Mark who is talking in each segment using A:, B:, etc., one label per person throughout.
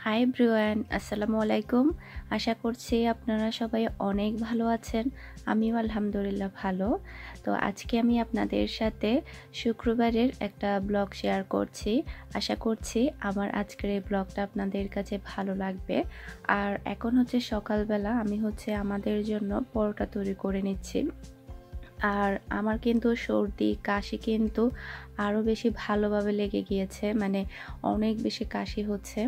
A: Hi everyone, আসসালামু আলাইকুম। আশা করছি আপনারা সবাই অনেক ভালো আছেন। আমিও আলহামদুলিল্লাহ ভালো। তো আজকে আমি আপনাদের সাথে শুক্রবারের একটা ব্লগ শেয়ার করছি। আশা করছি আমার আজকের এই ব্লগটা আপনাদের কাছে ভালো লাগবে। আর এখন হচ্ছে সকালবেলা, আমি আমাদের জন্য পরোটা তৈরি করে নিচ্ছি। আর আমার কিন্তু সর্দি কাশি কিন্তু আরও বেশি ভালোভাবে লেগে গিয়েছে, মানে অনেক বেশি কাশি হচ্ছে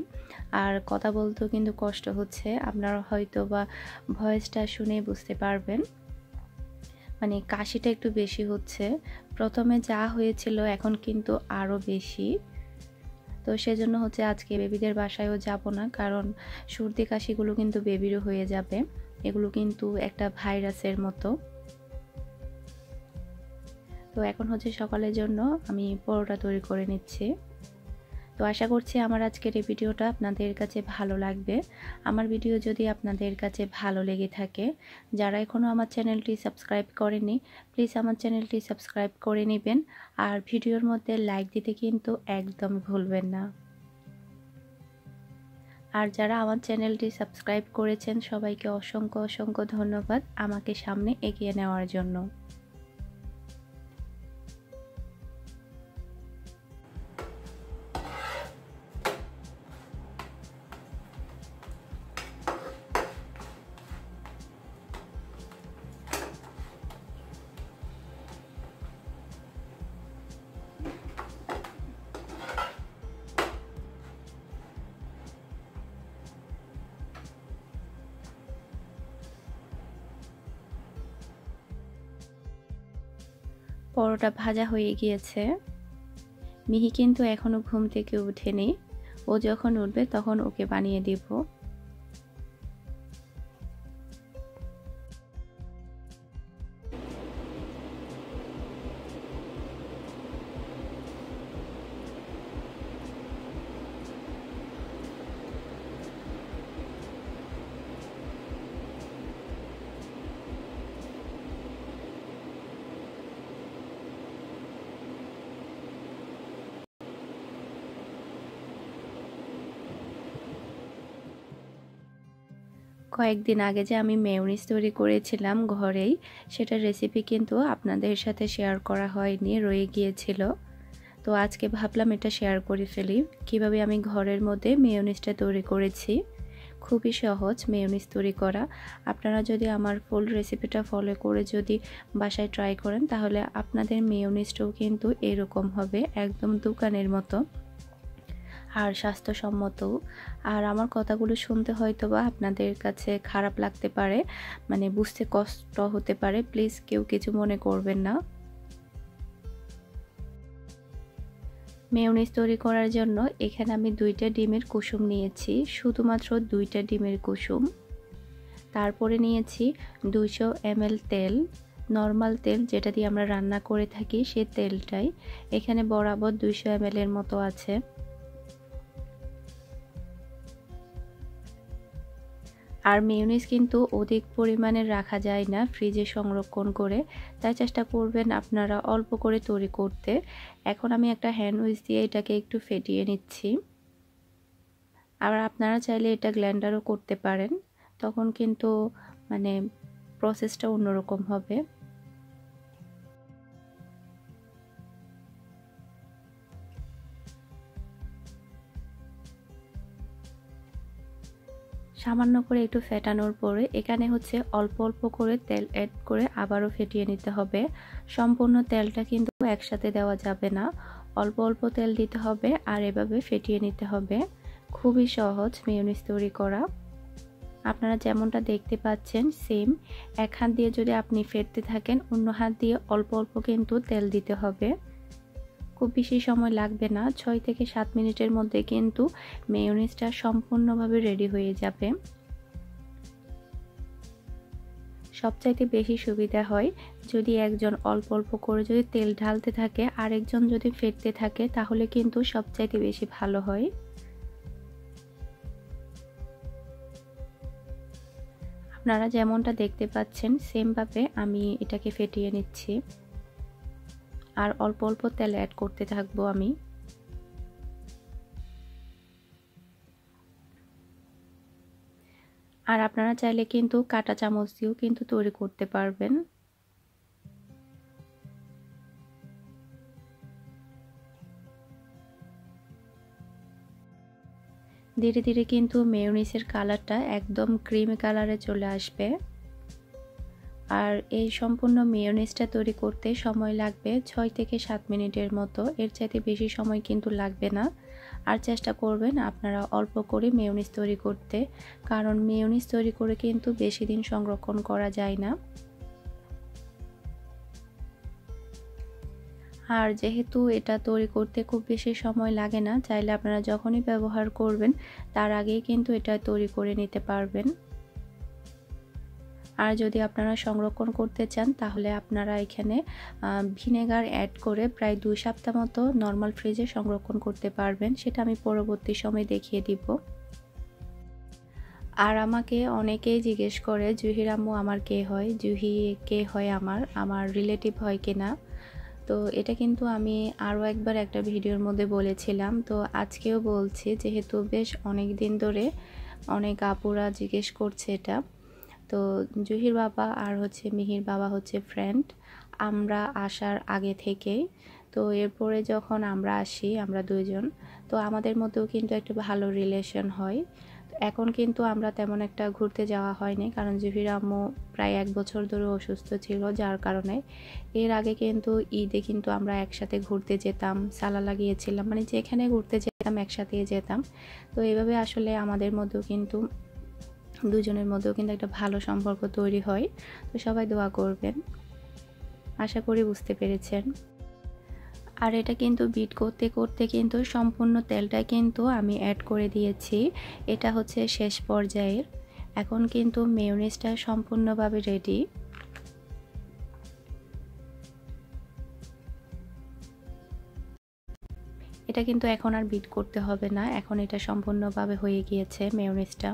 A: আর কথা বলতেও কিন্তু কষ্ট হচ্ছে। আপনারা হয়তো বা ভয়েসটা শুনে বুঝতে পারবেন, মানে কাশিটা একটু বেশি হচ্ছে। প্রথমে যা হয়েছিল এখন কিন্তু আরও বেশি। তো সেজন্য আজকে বেবিদের বাসায়ও যাব না, কারণ সর্দি কাশিগুলো কিন্তু বেবিরও হয়ে যাবে। এগুলো কিন্তু একটা ভাইরাসের মতো। তো এখন সকালের জন্য আমি পরোটা তৈরি করে নিচ্ছি। তো আশা করছি আমার আজকের এই ভিডিওটা আপনাদের কাছে ভালো লাগবে। আমার ভিডিও যদি আপনাদের কাছে ভালো লেগে থাকে, যারা এখনও আমার চ্যানেলটি সাবস্ক্রাইব করেনি, প্লিজ আমার চ্যানেলটি সাবস্ক্রাইব করে নেবেন। আর ভিডিওর মধ্যে লাইক দিতে কিন্তু একদম ভুলবেন না। আর যারা আমার চ্যানেলটি সাবস্ক্রাইব করেছেন সবাইকে অসংখ্য অসংখ্য ধন্যবাদ আমাকে সামনে এগিয়ে নেওয়ার জন্য। পরোটা ভাজা হয়ে গিয়েছে। মিহি কিন্তু এখনো ঘুম থেকে ওঠেনি। ও যখন উঠবে তখন ওকে বানিয়ে দিব। কয়েকদিন আগে যে আমি মেয়োনিজ তৈরি করেছিলাম ঘরেই, সেটার রেসিপি কিন্তু আপনাদের সাথে শেয়ার করা হয়নি, রয়ে গিয়েছিল। তো আজকে ভাবলাম এটা শেয়ার করে ফেলি, কিভাবে আমি ঘরের মধ্যে মেয়োনিজটা তৈরি করেছি। খুবই সহজ মেয়োনিজ তৈরি করা। আপনারা যদি আমার ফুল রেসিপিটা ফলো করে যদি বাসায় ট্রাই করেন, তাহলে আপনাদের মেয়োনিজটাও কিন্তু এরকম হবে, একদম দোকানের মতো আর স্বাস্থ্যসম্মত। আর আমার কথাগুলো শুনতে হয়তো বা আপনাদের কাছে খারাপ লাগতে পারে, মানে বুঝতে কষ্ট হতে পারে, প্লিজ কেউ কিছু মনে করবেন না। মেয়োনিজ তৈরি করার জন্য এখানে আমি 2টা ডিমের কুসুম নিয়েছি, শুধুমাত্র 2টা ডিমের কুসুম। তারপরে নিয়েছি 200 ml তেল, নর্মাল তেল যেটা দিয়ে আমরা রান্না করে থাকি সেই তেলটাই। এখানে বরাবর 200 ml এর মতো আছে। আর মেয়োনিজ কিন্তু অধিক পরিমাণে রাখা যায় না ফ্রিজে সংরক্ষণ করে, তাই চেষ্টা করবেন আপনারা অল্প করে তৈরি করতে। এখন আমি একটা হ্যান্ড উইচ দিয়ে এটাকে একটু ফেটিয়ে নিচ্ছি। আর আপনারা চাইলে এটা গ্ল্যান্ডারও করতে পারেন, তখন কিন্তু মানে প্রসেসটা অন্যরকম হবে। সামান্য করে একটু ফেটানোর পরে এখানে অল্প অল্প করে তেল অ্যাড করে আবারও ফেটিয়ে নিতে হবে। সম্পূর্ণ তেলটা কিন্তু একসাথে দেওয়া যাবে না, অল্প অল্প তেল দিতে হবে আর এভাবে ফেটিয়ে নিতে হবে। খুবই সহজ মেয়োনিজ তৈরি করা। আপনারা যেমনটা দেখতে পাচ্ছেন সেম এক হাত দিয়ে যদি আপনি ফেটতে থাকেন, অন্য হাত দিয়ে অল্প অল্প কিন্তু তেল দিতে হবে। খুব বেশি সময় লাগবে না, 6 থেকে 7 মিনিটের মধ্যে কিন্তু মেয়োনিজটা সম্পূর্ণভাবে রেডি হয়ে যাবে। সবচাইতে বেশি সুবিধা হয় যদি একজন অল্প অল্প করে যদি তেল ঢালতে থাকে, আরেকজন যদি ফেটতে থাকে, তাহলে কিন্তু সবচাইতে বেশি ভালো হয়। আপনারা যেমনটা দেখতে পাচ্ছেন সেম ভাবে আমি এটাকে ফেটিয়ে নিচ্ছি আর অল্প অল্প তেল অ্যাড করতে থাকবো আমি। আর আপনারা চাইলে কিন্তু কাঁটা চামচ দিয়েও কিন্তু তৈরি করতে পারবেন। ধীরে ধীরে কিন্তু মেয়োনিজের কালারটা একদম ক্রিমি কালারে চলে আসবে। আর এই সম্পূর্ণ মেয়োনিজটা তৈরি করতে সময় লাগবে 6 থেকে 7 মিনিটের মতো, এর চাইতে বেশি সময় কিন্তু লাগবে না। আর চেষ্টা করবেন আপনারা অল্প করে মেয়োনিজ তৈরি করতে, কারণ মেয়োনিজ তৈরি করে কিন্তু বেশি দিন সংরক্ষণ করা যায় না। আর যেহেতু এটা তৈরি করতে খুব বেশি সময় লাগে না, চাইলে আপনারা যখনই ব্যবহার করবেন তার আগেই কিন্তু এটা তৈরি করে নিতে পারবেন। আর যদি আপনারা সংরক্ষণ করতে চান তাহলে আপনারা এখানে ভিনেগার অ্যাড করে প্রায় 2 সপ্তাহ মতো নরমাল ফ্রিজে সংরক্ষণ করতে পারবেন, সেটা আমি পরবর্তী সময় দেখিয়ে দিব। আর আমাকে অনেকেই জিজ্ঞেস করে জুহির আম্মু আমার কে হয়, জুহি কে হয় আমার রিলেটিভ হয় কিনা। তো এটা কিন্তু আমি আরও একবার একটা ভিডিওর মধ্যে বলেছিলাম, তো আজকেও বলছি, যেহেতু বেশ অনেক দিন ধরে অনেক আপুরা জিজ্ঞেস করছে এটা। তো জুহির বাবা আর হচ্ছে মিহির বাবা হচ্ছে ফ্রেন্ড, আমরা আসার আগে থেকেই। তো এরপরে যখন আমরা আসি আমরা দুইজন, তো আমাদের মধ্যেও কিন্তু একটা ভালো রিলেশন হয়। এখন কিন্তু আমরা তেমন একটা ঘুরতে যাওয়া হয়নি, কারণ জুহির আম্মু প্রায় 1 বছর ধরে অসুস্থ ছিল, যার কারণে। এর আগে কিন্তু ঈদে কিন্তু আমরা একসাথে ঘুরতে যেতাম, সালালা গিয়েছিলাম, মানে যেখানে ঘুরতে যেতাম একসাথে যেতাম। তো এইভাবে আসলে আমাদের মধ্যেও কিন্তু দুজনের মধ্যেও কিন্তু একটা ভালো সম্পর্ক তৈরি হয়। তো সবাই দোয়া করবেন, আশা করি বুঝতে পেরেছেন। আর এটা কিন্তু বিট করতে করতে কিন্তু সম্পূর্ণ তেলটা কিন্তু আমি অ্যাড করে দিয়েছি, এটা হচ্ছে শেষ পর্যায়ের। এখন কিন্তু মেয়োনিজটা সম্পূর্ণভাবে রেডি। এটা কিন্তু এখন আর বিট করতে হবে না, এখন এটা সম্পূর্ণভাবে হয়ে গিয়েছে মেয়োনিজটা।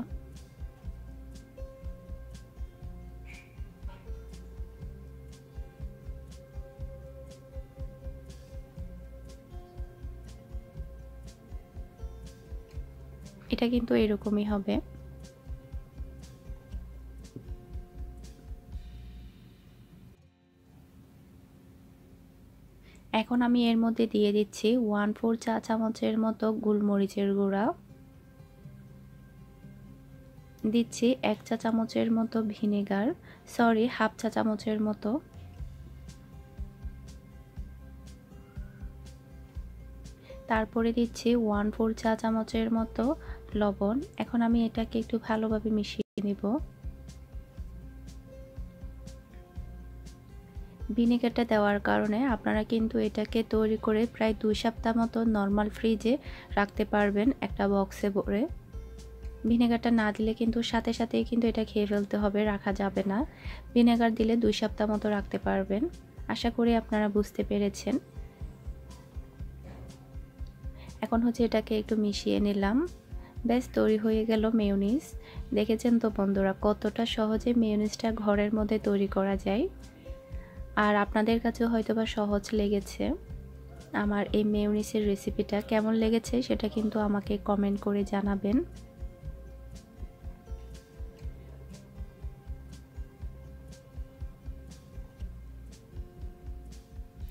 A: এটা কিন্তু এরকমই হবে। এখন আমি এর মধ্যে দিয়ে দিচ্ছি 1/4 চা চামচের মতো গোলমরিচের গুঁড়া, দিচ্ছি 1 চা চামচের মতো ভিনেগার, সরি 1/2 চা চামচের মতো, তারপরে দিচ্ছি 1/4 চা চামচের মতো লবণ। এখন আমি এটাকে একটু ভালোভাবে মিশিয়ে নিব। ভিনেগারটা দেওয়ার কারণে আপনারা কিন্তু এটাকে তৈরি করে প্রায় 2 সপ্তাহ মতো নরমাল ফ্রিজে রাখতে পারবেন একটা বক্সে ভরে। ভিনেগারটা না দিলে কিন্তু সাথে সাথেই কিন্তু এটা খেয়ে ফেলতে হবে, রাখা যাবে না। ভিনেগার দিলে 2 সপ্তাহ মতো রাখতে পারবেন। আশা করি আপনারা বুঝতে পেরেছেন। এখন হচ্ছে এটাকে একটু মিশিয়ে নিলাম, ব্যাস তৈরি হয়ে গেল মেয়োনিজ। দেখেছেন তো বন্ধুরা কতটা সহজে মেয়োনিজটা ঘরের মধ্যে তৈরি করা যায়। আর আপনাদের কাছেও হয়তোবা সহজ লেগেছে। আমার এই মেয়োনিজের রেসিপিটা কেমন লেগেছে সেটা কিন্তু আমাকে কমেন্ট করে জানাবেন।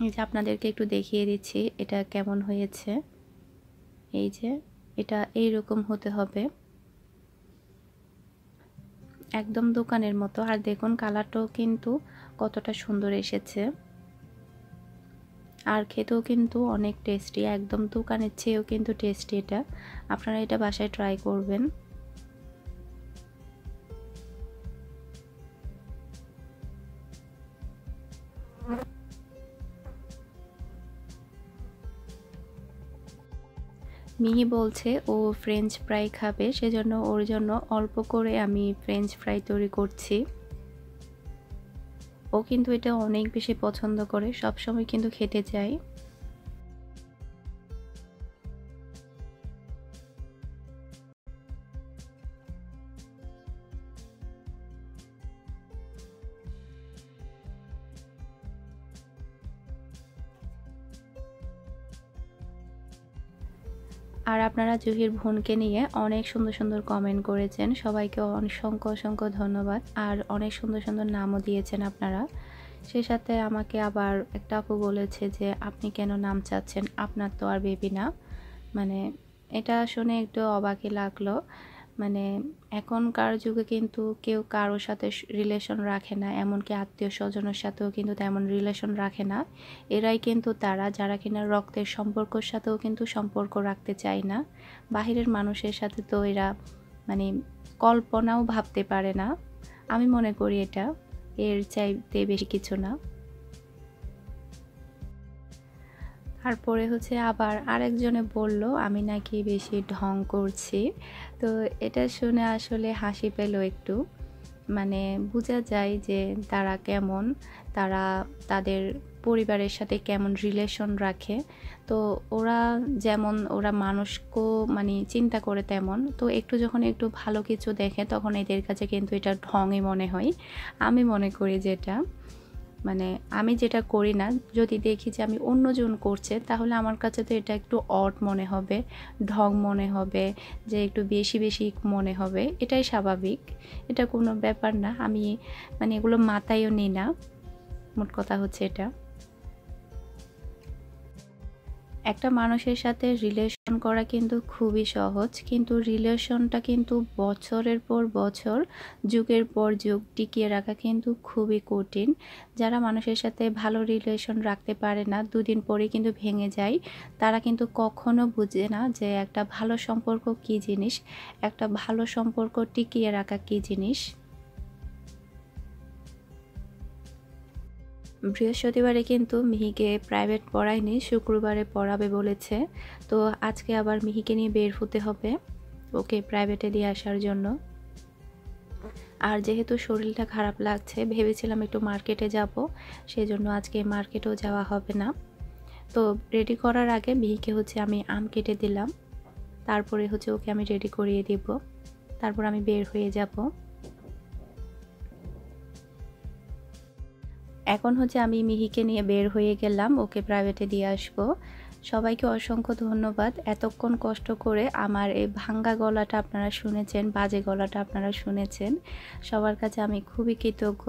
A: এই যে আপনাদেরকে একটু দেখিয়ে দিচ্ছি এটা কেমন হয়েছে। এই যে এটা এইরকম হতে হবে, একদম দোকানের মতো। আর দেখুন কালারটাও কিন্তু কতটা সুন্দর এসেছে, আর খেতেও কিন্তু অনেক টেস্টি, একদম দোকানের চেয়েও কিন্তু টেস্টি এটা। আপনারা এটা বাসায় ট্রাই করবেন। মিহি বলছে ও ফ্রেঞ্চ ফ্রাই খাবে, সেজন্য ওর জন্য অল্প করে আমি ফ্রেঞ্চ ফ্রাই তৈরি করছি। ও কিন্তু এটা অনেক বেশি পছন্দ করে, সব সময় কিন্তু খেতে চায়। আর আপনারা জুহির বোনকে নিয়ে অনেক সুন্দর সুন্দর কমেন্ট করেছেন, সবাইকে অসংখ্য অসংখ্য ধন্যবাদ। আর অনেক সুন্দর সুন্দর নামও দিয়েছেন আপনারা। সেই সাথে আমাকে আবার একটা আপু বলেছে যে আপনি কেন নাম চাচ্ছেন, আপনার তো আর বেবি না। মানে এটা শুনে একটু অবাকই লাগলো। মানে এখনকার যুগে কিন্তু কেউ কারোর সাথে রিলেশন রাখে না, এমনকি আত্মীয় স্বজনের সাথেও কিন্তু তেমন রিলেশন রাখে না। এরাই কিন্তু তারা যারা কিনা রক্তের সম্পর্কের সাথেও কিন্তু সম্পর্ক রাখতে চায় না। বাহিরের মানুষের সাথে তো এরা মানে কল্পনাও ভাবতে পারে না। আমি মনে করি এটা এর চাইতে বেশি কিছু না। তারপরে হচ্ছে আবার আরেকজনে বলল আমি নাকি বেশি ঢং করছি। তো এটা শুনে আসলে হাসি পেল একটু। মানে বোঝা যায় যে তারা কেমন, তারা তাদের পরিবারের সাথে কেমন রিলেশন রাখে। তো ওরা যেমন ওরা মানুষকেও মানে চিন্তা করে তেমন। তো একটু যখন একটু ভালো কিছু দেখে তখন এদের কাছে কিন্তু এটা ঢংই মনে হয়। আমি মনে করি যে এটা মানে আমি যেটা করি না, যদি দেখি যে আমি অন্যজন করছে তাহলে আমার কাছে তো এটা একটু অড মনে হবে, ঢং মনে হবে, যে একটু বেশি বেশি মনে হবে। এটাই স্বাভাবিক, এটা কোনো ব্যাপার না। আমি মানে এগুলো মাথায়ও নিই না, মোট কথা হচ্ছে এটা। একটা মানুষের সাথে রিলেশন করা কিন্তু খুবই সহজ, কিন্তু রিলেশনটা কিন্তু বছরের পর বছর, যুগের পর যুগ টিকিয়ে রাখা কিন্তু খুবই কঠিন। যারা মানুষের সাথে ভালো রিলেশন রাখতে পারে না, দুদিন পরে কিন্তু ভেঙে যায়, তারা কিন্তু কখনো বুঝে না যে একটা ভালো সম্পর্ক কী জিনিস, একটা ভালো সম্পর্ক টিকিয়ে রাখা কী জিনিস। বৃহস্পতিবারে কিন্তু মিহিকে প্রাইভেট পড়ায়নি, শুক্রবারে পড়াবে বলেছে। তো আজকে আবার মিহিকে নিয়ে বের হতে হবে ওকে প্রাইভেটে দিয়ে আসার জন্য। আর যেহেতু শরীরটা খারাপ লাগছে, ভেবেছিলাম একটু মার্কেটে যাব, সেই জন্য আজকে মার্কেটেও যাওয়া হবে না। তো রেডি করার আগে মিহিকে হচ্ছে আমি আম কেটে দিলাম, তারপরে হচ্ছে ওকে আমি রেডি করিয়ে দিব, তারপর আমি বের হয়ে যাব। এখন হচ্ছে আমি মিহিকে নিয়ে বের হয়ে গেলাম, ওকে প্রাইভেটে দিয়ে আসব। সবাইকে অসংখ্য ধন্যবাদ, এতক্ষণ কষ্ট করে আমার এই ভাঙ্গা গলাটা আপনারা শুনেছেন, বাজে গলাটা আপনারা শুনেছেন। সবার কাছে আমি খুবই কৃতজ্ঞ।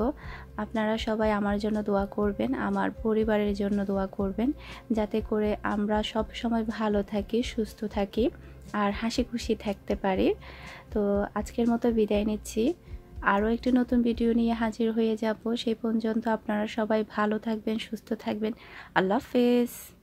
A: আপনারা সবাই আমার জন্য দোয়া করবেন, আমার পরিবারের জন্য দোয়া করবেন, যাতে করে আমরা সব সময় ভালো থাকি, সুস্থ থাকি আর হাসি খুশি থাকতে পারি। তো আজকের মতো বিদায় নিচ্ছি, আরও একটি নতুন ভিডিও নিয়ে হাজির হয়ে যাব। সেই পর্যন্ত আপনারা সবাই ভালো থাকবেন, সুস্থ থাকবেন। আল্লাহ হাফেজ।